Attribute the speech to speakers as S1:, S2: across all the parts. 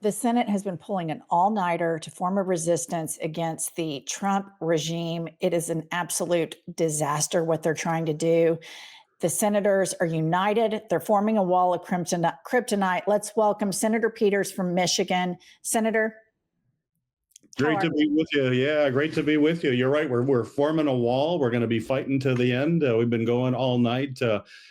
S1: The Senate has been pulling an all-nighter to form a resistance against the Trump regime. It is an absolute disaster what they're trying to do. The senators are united. They're forming a wall of kryptonite. Let's welcome Senator Peters from Michigan. Senator, how
S2: Great
S1: are
S2: to be with you. Yeah, great to be with you. You're right. We're forming a wall. We're going to be fighting to the end. We've been going all night.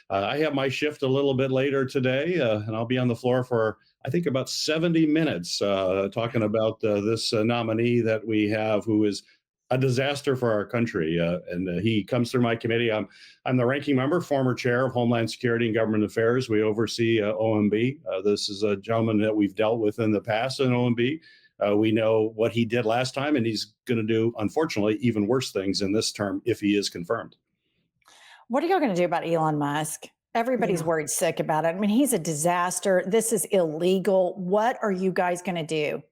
S2: I have my shift a little bit later today, and I'll be on the floor for I think about 70 minutes talking about this nominee that we have, who is a disaster for our country. And he comes through my committee. I'm the ranking member, former chair of Homeland Security and Government Affairs. We oversee OMB. This is a gentleman that we've dealt with in the past in OMB. We know what he did last time, and he's going to do, unfortunately, even worse things in this term if he is confirmed.
S1: What are y'all going to do about Elon Musk? Everybody's
S2: Yeah.
S1: worried sick about it. I mean, he's a disaster. This is illegal. What are you guys going to do?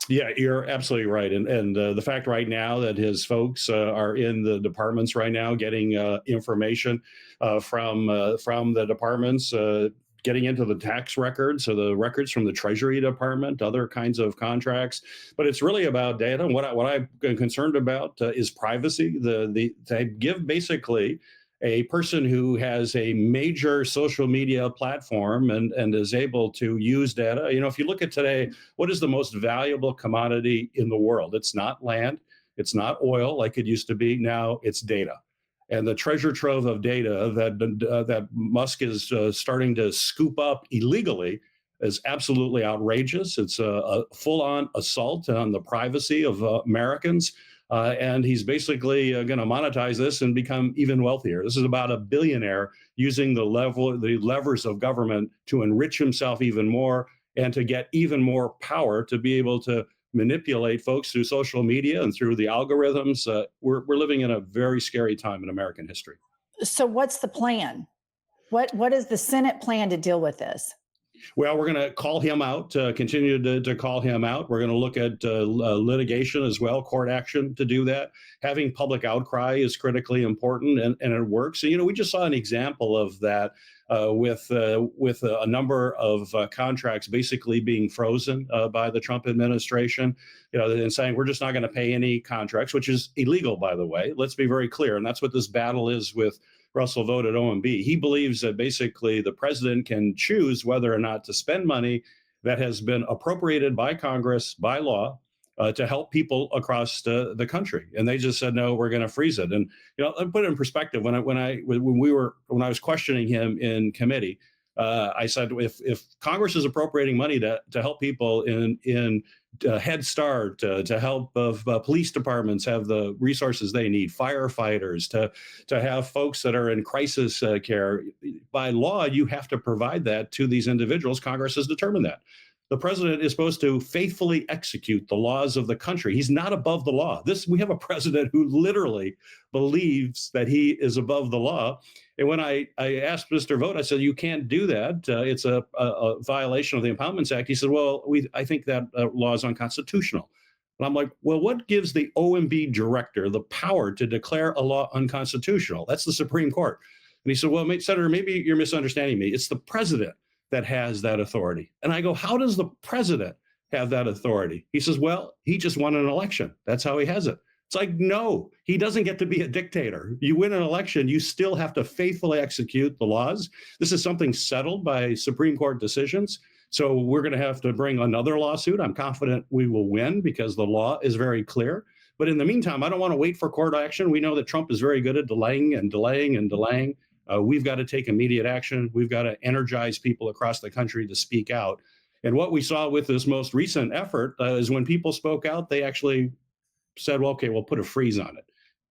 S2: Yeah, you're absolutely right. And the fact right now that his folks are in the departments right now getting information from the departments, getting into the tax records, so the records from the Treasury Department, other kinds of contracts. But it's really about data. And what I'm concerned about is privacy. The to give basically a person who has a major social media platform and is able to use data. You know, if you look at today, what is the most valuable commodity in the world? It's not land, it's not oil like it used to be. Now it's data. And the treasure trove of data that Musk is starting to scoop up illegally is absolutely outrageous. It's a full-on assault on the privacy of Americans, and he's basically going to monetize this and become even wealthier. This is about a billionaire using the levers of government to enrich himself even more and to get even more power to be able to manipulate folks through social media and through the algorithms. We're living in a very scary time in American history.
S1: So, what's the plan? What is the Senate plan to deal with this?
S2: Well, we're going to call him out, continue to call him out. We're going to look at litigation as well, court action to do that. Having public outcry is critically important, and it works. And, you know, we just saw an example of that with a number of contracts basically being frozen by the Trump administration, you know, and saying we're just not going to pay any contracts, which is illegal, by the way. Let's be very clear. And that's what this battle is with Russell Vought at OMB. He believes that basically the president can choose whether or not to spend money that has been appropriated by Congress, by law, to help people across the country. And they just said, no, we're going to freeze it. And, you know, I'll put it in perspective. When I was questioning him in committee, I said, if Congress is appropriating money to help people in Head Start, to help police departments have the resources they need, firefighters, to have folks that are in crisis care, by law, you have to provide that to these individuals. Congress has determined that. The president is supposed to faithfully execute the laws of the country. He's not above the law. We have a president who literally believes that he is above the law. And when I asked Mr. Vought, I said, you can't do that. It's a violation of the Impoundments Act. He said, well, I think that law is unconstitutional. And I'm like, well, what gives the OMB director the power to declare a law unconstitutional? That's the Supreme Court. And he said, well, Senator, maybe you're misunderstanding me. It's the president that has that authority. And I go, how does the president have that authority? He says, well, he just won an election. That's how he has it. It's like, no, he doesn't get to be a dictator. You win an election, you still have to faithfully execute the laws. This is something settled by Supreme Court decisions. So we're going to have to bring another lawsuit. I'm confident we will win because the law is very clear. But in the meantime, I don't want to wait for court action. We know that Trump is very good at delaying and delaying and delaying. We've got to take immediate action. We've got to energize people across the country to speak out. And what we saw with this most recent effort is when people spoke out, they actually said, well, okay, we'll put a freeze on it.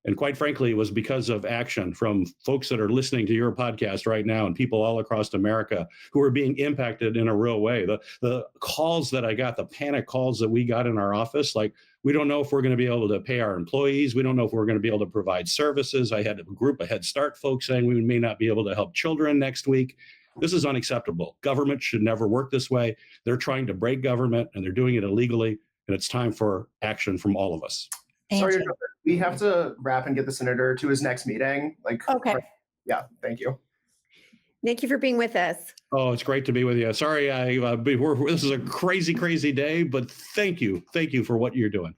S2: And quite frankly, it was because of action from folks that are listening to your podcast right now and people all across America who are being impacted in a real way. The calls that I got, the panic calls that we got in our office, like, we don't know if we're going to be able to pay our employees. We don't know if we're going to be able to provide services. I had a group of Head Start folks saying we may not be able to help children next week. This is unacceptable. Government should never work this way. They're trying to break government and they're doing it illegally. And it's time for action from all of us.
S3: Sorry to interrupt. We have to wrap and get the senator to his next meeting.
S1: Okay.
S3: Yeah, thank you. Thank you for being with us.
S2: Oh, it's great to be with you. Sorry, this is a crazy, crazy day, but thank you for what you're doing.